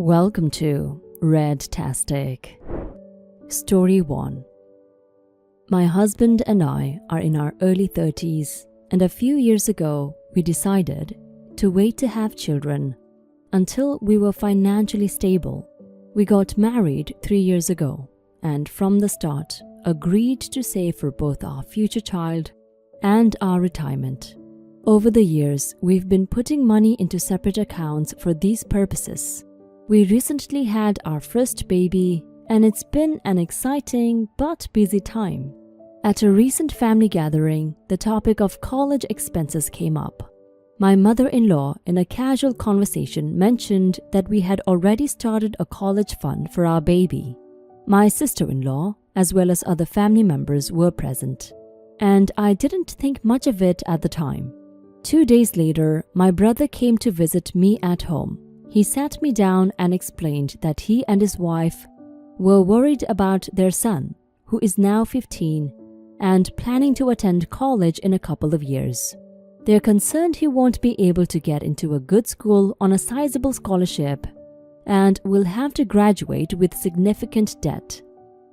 Welcome to Red-tastic. Story 1. My husband and I are in our early 30s, and a few years ago we decided to wait to have children until we were financially stable. We got married 3 years ago and from the start agreed to save for both our future child and our retirement. Over the years, we've been putting money into separate accounts for these purposes. We recently had our first baby, and it's been an exciting but busy time. At a recent family gathering, the topic of college expenses came up. My mother-in-law, in a casual conversation, mentioned that we had already started a college fund for our baby. My sister-in-law, as well as other family members, were present, and I didn't think much of it at the time. 2 days later, my brother came to visit me at home. He sat me down and explained that he and his wife were worried about their son, who is now 15 and planning to attend college in a couple of years. They're concerned he won't be able to get into a good school on a sizable scholarship and will have to graduate with significant debt.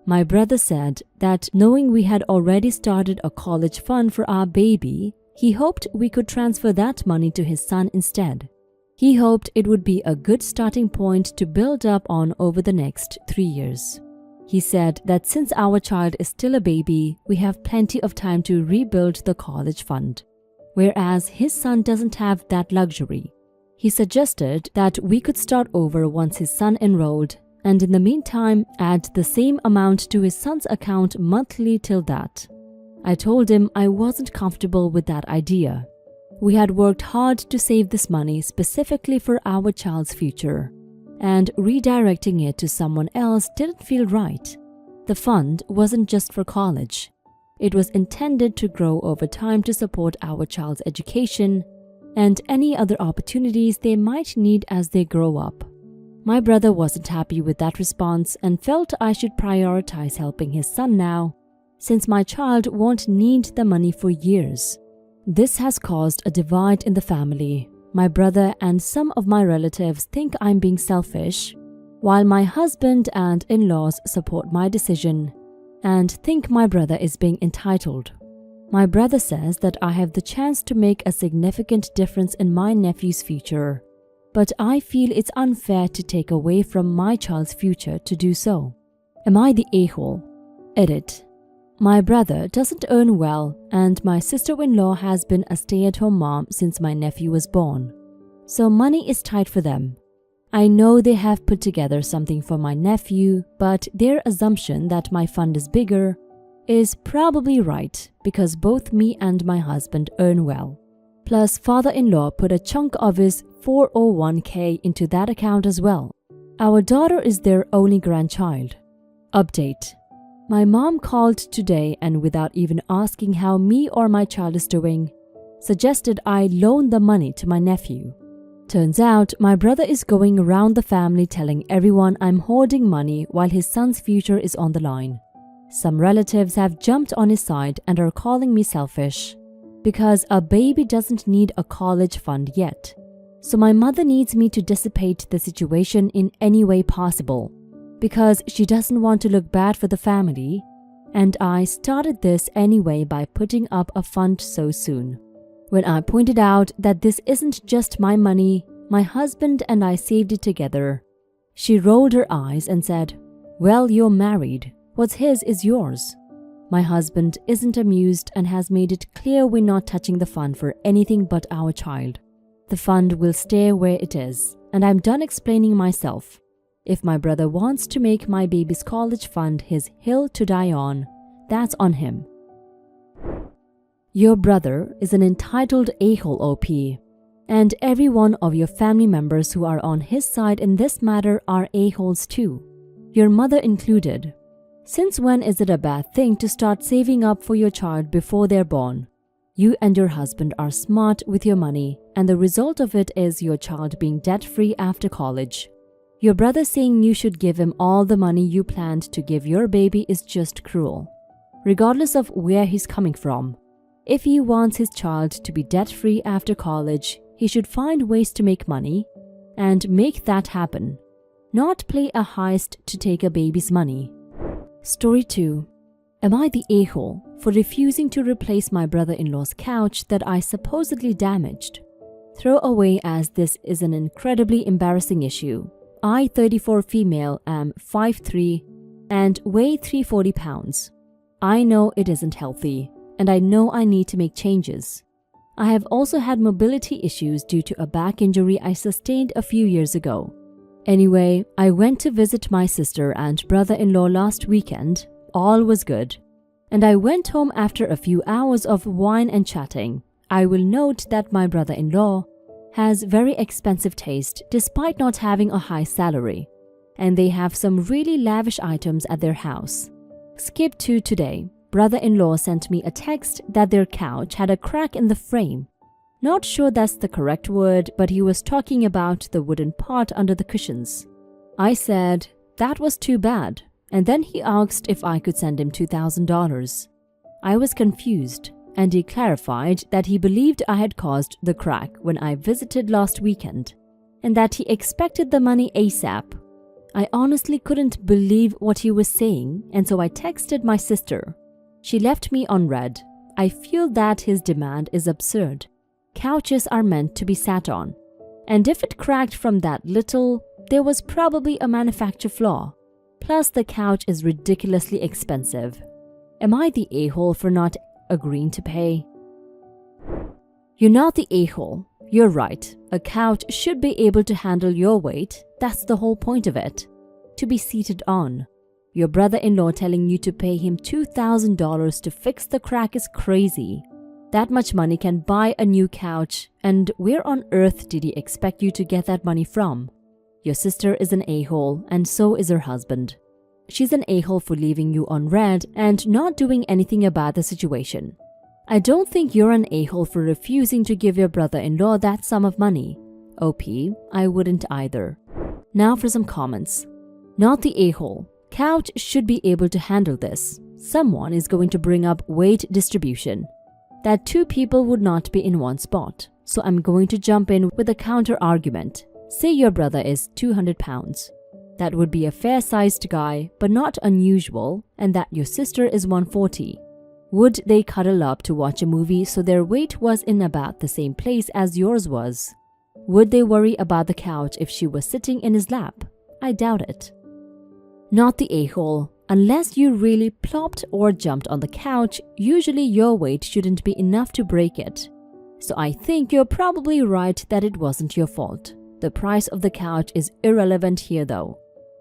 My brother said that knowing we had already started a college fund for our baby, he hoped we could transfer that money to his son instead. He hoped it would be a good starting point to build up on over the next 3 years. He said that since our child is still a baby, we have plenty of time to rebuild the college fund, whereas his son doesn't have that luxury. He suggested that we could start over once his son enrolled, and in the meantime add the same amount to his son's account monthly till that. I told him I wasn't comfortable with that idea. We had worked hard to save this money specifically for our child's future, and redirecting it to someone else didn't feel right. The fund wasn't just for college. It was intended to grow over time to support our child's education and any other opportunities they might need as they grow up. My brother wasn't happy with that response and felt I should prioritize helping his son now, since my child won't need the money for years. This has caused a divide in the family. My brother and some of my relatives think I'm being selfish, while my husband and in-laws support my decision and think my brother is being entitled. My brother says that I have the chance to make a significant difference in my nephew's future, but I feel it's unfair to take away from my child's future to do so. Am I the a-hole? Edit. My brother doesn't earn well, and my sister-in-law has been a stay-at-home mom since my nephew was born. So money is tight for them. I know they have put together something for my nephew, but their assumption that my fund is bigger is probably right because both me and my husband earn well. Plus, father-in-law put a chunk of his 401k into that account as well. Our daughter is their only grandchild. Update. My mom called today and without even asking how me or my child is doing, suggested I loan the money to my nephew. Turns out my brother is going around the family telling everyone I'm hoarding money while his son's future is on the line. Some relatives have jumped on his side and are calling me selfish because a baby doesn't need a college fund yet. So my mother needs me to dissipate the situation in any way possible, because she doesn't want to look bad for the family, and I started this anyway by putting up a fund so soon. When I pointed out that this isn't just my money, my husband and I saved it together, she rolled her eyes and said, "Well, you're married. What's his is yours." My husband isn't amused and has made it clear we're not touching the fund for anything but our child. The fund will stay where it is, and I'm done explaining myself. If my brother wants to make my baby's college fund his hill to die on, that's on him. Your brother is an entitled a-hole OP, and every one of your family members who are on his side in this matter are a-holes too, your mother included. Since when is it a bad thing to start saving up for your child before they're born? You and your husband are smart with your money, and the result of it is your child being debt-free after college. Your brother saying you should give him all the money you planned to give your baby is just cruel, regardless of where he's coming from. If he wants his child to be debt-free after college, he should find ways to make money and make that happen. not play a heist to take a baby's money. Story 2. Am I the a-hole for refusing to replace my brother-in-law's couch that I supposedly damaged? Throw away, as this is an incredibly embarrassing issue. I, 34 female, am 5'3" and weigh 340 pounds. I know it isn't healthy, and I know I need to make changes. I have also had mobility issues due to a back injury I sustained a few years ago. Anyway, I went to visit my sister and brother-in-law last weekend. All was good. And I went home after a few hours of wine and chatting. I will note that my brother-in-law has very expensive taste despite not having a high salary. And they have some really lavish items at their house. Skip to today. Brother-in-law sent me a text that their couch had a crack in the frame. Not sure that's the correct word, but he was talking about the wooden part under the cushions. I said that was too bad, and then he asked if I could send him $2,000. I was confused, and he clarified that he believed I had caused the crack when I visited last weekend, and that he expected the money ASAP. I honestly couldn't believe what he was saying, and so I texted my sister. She left me on red. I feel that his demand is absurd. Couches are meant to be sat on, and if it cracked from that little, there was probably a manufacture flaw. Plus, the couch is ridiculously expensive. Am I the a-hole for not agreeing to pay? You're not the a-hole. You're right. A couch should be able to handle your weight. That's the whole point of it. To be seated on. Your brother-in-law telling you to pay him $2,000 to fix the crack is crazy. That much money can buy a new couch, and where on earth did he expect you to get that money from? Your sister is an a-hole, and so is her husband. She's an a-hole for leaving you on red and not doing anything about the situation. I don't think you're an a-hole for refusing to give your brother-in-law that sum of money. OP, I wouldn't either. Now for some comments. Not the a-hole. Couch should be able to handle this. Someone is going to bring up weight distribution. That two people would not be in one spot. So I'm going to jump in with a counter argument. Say your brother is 200 pounds. That would be a fair-sized guy, but not unusual, and that your sister is 140. Would they cuddle up to watch a movie so their weight was in about the same place as yours was? Would they worry about the couch if she was sitting in his lap? I doubt it. Not the a-hole. Unless you really plopped or jumped on the couch, usually your weight shouldn't be enough to break it. So I think you're probably right that it wasn't your fault. The price of the couch is irrelevant here though.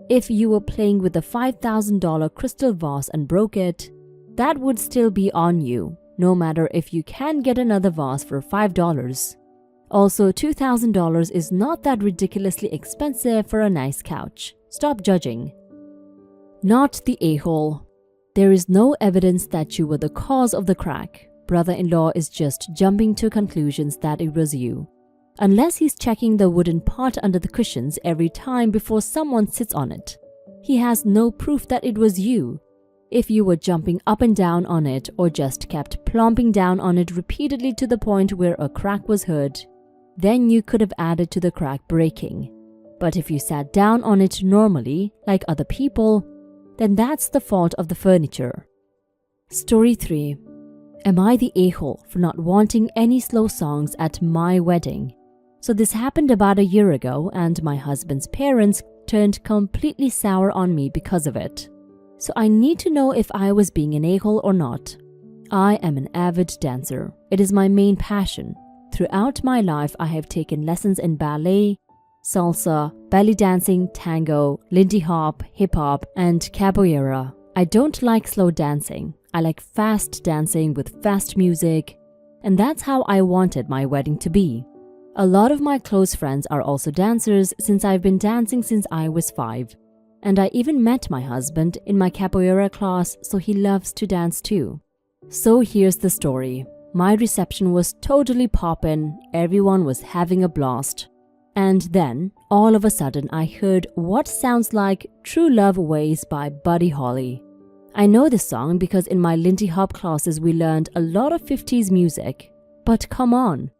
If you were playing with a $5,000 crystal vase and broke it, that would still be on you, no matter if you can get another vase for $5. Also, $2,000 is not that ridiculously expensive for a nice couch. Stop judging. Not the a-hole. There is no evidence that you were the cause of the crack. Brother-in-law is just jumping to conclusions that it was you. Unless he's checking the wooden part under the cushions every time before someone sits on it. He has no proof that it was you. If you were jumping up and down on it or just kept plomping down on it repeatedly to the point where a crack was heard, then you could have added to the crack breaking. But if you sat down on it normally, like other people, then that's the fault of the furniture. Story 3. Am I the a-hole for not wanting any slow songs at my wedding? So this happened about a year ago, and my husband's parents turned completely sour on me because of it. So I need to know if I was being an a-hole or not. I am an avid dancer. It is my main passion. Throughout my life, I have taken lessons in ballet, salsa, belly dancing, tango, Lindy hop, hip-hop, and capoeira. I don't like slow dancing. I like fast dancing with fast music, and that's how I wanted my wedding to be. A lot of my close friends are also dancers since I've been dancing since I was 5. And I even met my husband in my capoeira class, so he loves to dance too. So here's the story. My reception was totally poppin', everyone was having a blast. And then, all of a sudden, I heard what sounds like True Love Ways by Buddy Holly. I know this song because in my Lindy Hop classes we learned a lot of 50s music. But come on,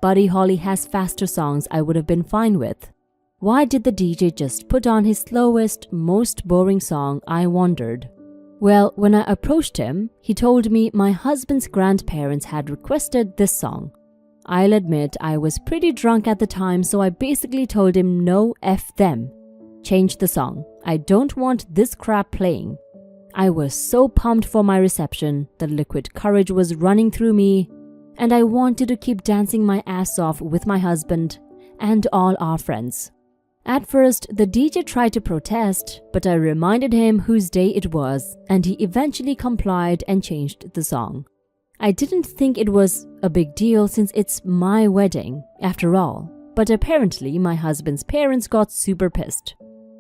Buddy Holly has faster songs I would have been fine with. Why did the DJ just put on his slowest, most boring song, I wondered. Well, when I approached him, he told me my husband's grandparents had requested this song. I'll admit I was pretty drunk at the time, so I basically told him no, F them. Change the song. I don't want this crap playing. I was so pumped for my reception, the liquid courage was running through me, and I wanted to keep dancing my ass off with my husband and all our friends. At first, the DJ tried to protest, but I reminded him whose day it was, and he eventually complied and changed the song. I didn't think it was a big deal since it's my wedding, after all, but apparently my husband's parents got super pissed.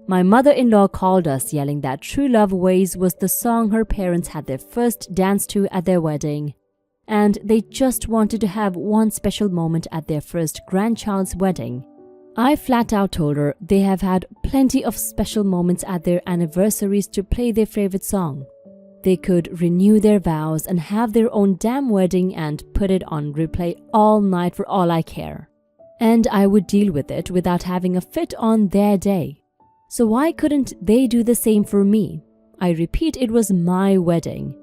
My mother-in-law called us, yelling that True Love Ways was the song her parents had their first dance to at their wedding, and they just wanted to have one special moment at their first grandchild's wedding. I flat out told her they have had plenty of special moments at their anniversaries to play their favorite song. They could renew their vows and have their own damn wedding and put it on replay all night for all I care. And I would deal with it without having a fit on their day. So why couldn't they do the same for me? I repeat, it was my wedding,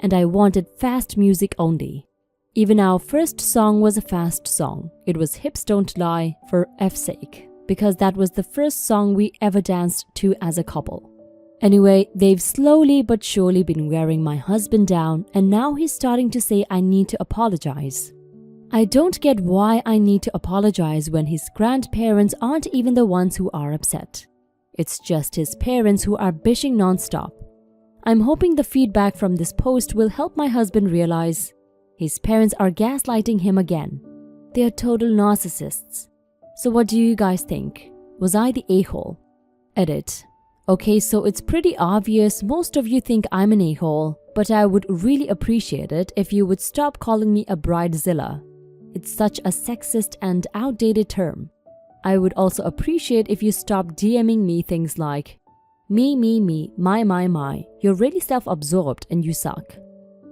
and I wanted fast music only. Even our first song was a fast song. It was Hips Don't Lie for F's sake, because that was the first song we ever danced to as a couple. Anyway, they've slowly but surely been wearing my husband down, and now he's starting to say I need to apologize. I don't get why I need to apologize when his grandparents aren't even the ones who are upset. It's just his parents who are bitching non-stop. I'm hoping the feedback from this post will help my husband realize his parents are gaslighting him again. They are total narcissists. So what do you guys think? Was I the a-hole? Edit. Okay, so it's pretty obvious most of you think I'm an a-hole, but I would really appreciate it if you would stop calling me a bridezilla. It's such a sexist and outdated term. I would also appreciate if you stop DMing me things like, me, my, you're really self-absorbed and you suck.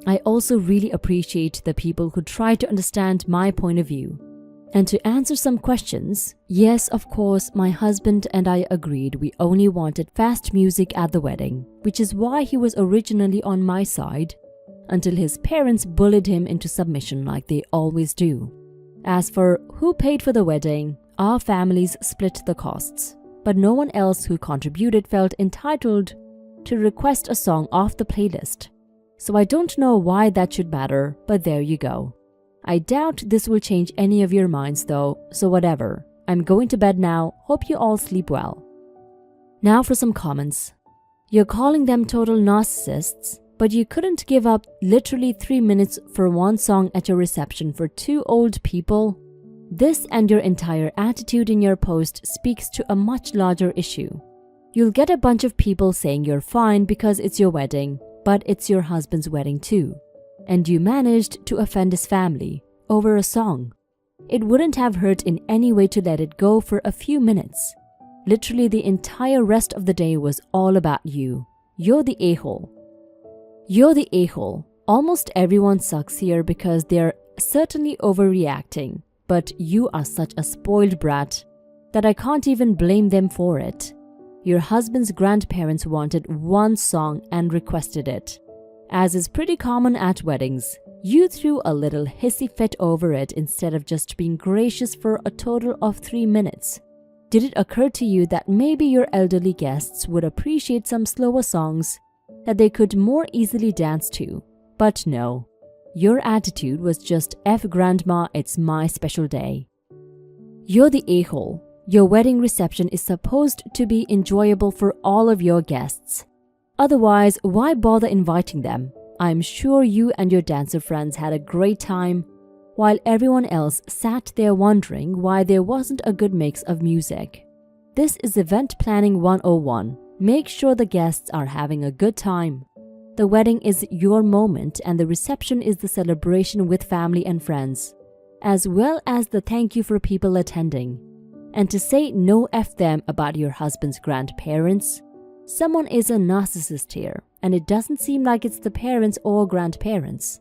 I also really appreciate the people who try to understand my point of view. And to answer some questions, yes, of course, my husband and I agreed we only wanted fast music at the wedding, which is why he was originally on my side, until his parents bullied him into submission like they always do. As for who paid for the wedding, our families split the costs, but no one else who contributed felt entitled to request a song off the playlist. So I don't know why that should matter, but there you go. I doubt this will change any of your minds though, so whatever. I'm going to bed now, hope you all sleep well. Now for some comments. You're calling them total narcissists, but you couldn't give up literally 3 minutes for one song at your reception for two old people? This and your entire attitude in your post speaks to a much larger issue. You'll get a bunch of people saying you're fine because it's your wedding, but it's your husband's wedding too. And you managed to offend his family over a song. It wouldn't have hurt in any way to let it go for a few minutes. Literally the entire rest of the day was all about you. You're the a-hole. You're the a-hole. Almost everyone sucks here because they're certainly overreacting, but you are such a spoiled brat that I can't even blame them for it. Your husband's grandparents wanted one song and requested it. As is pretty common at weddings, you threw a little hissy fit over it instead of just being gracious for a total of 3 minutes. Did it occur to you that maybe your elderly guests would appreciate some slower songs that they could more easily dance to? But no, your attitude was just F grandma, it's my special day. You're the a-hole. Your wedding reception is supposed to be enjoyable for all of your guests. Otherwise, why bother inviting them? I'm sure you and your dancer friends had a great time, while everyone else sat there wondering why there wasn't a good mix of music. This is Event Planning 101. Make sure the guests are having a good time. The wedding is your moment and the reception is the celebration with family and friends, as well as the thank you for people attending. And to say no F them about your husband's grandparents, someone is a narcissist here, and it doesn't seem like it's the parents or grandparents.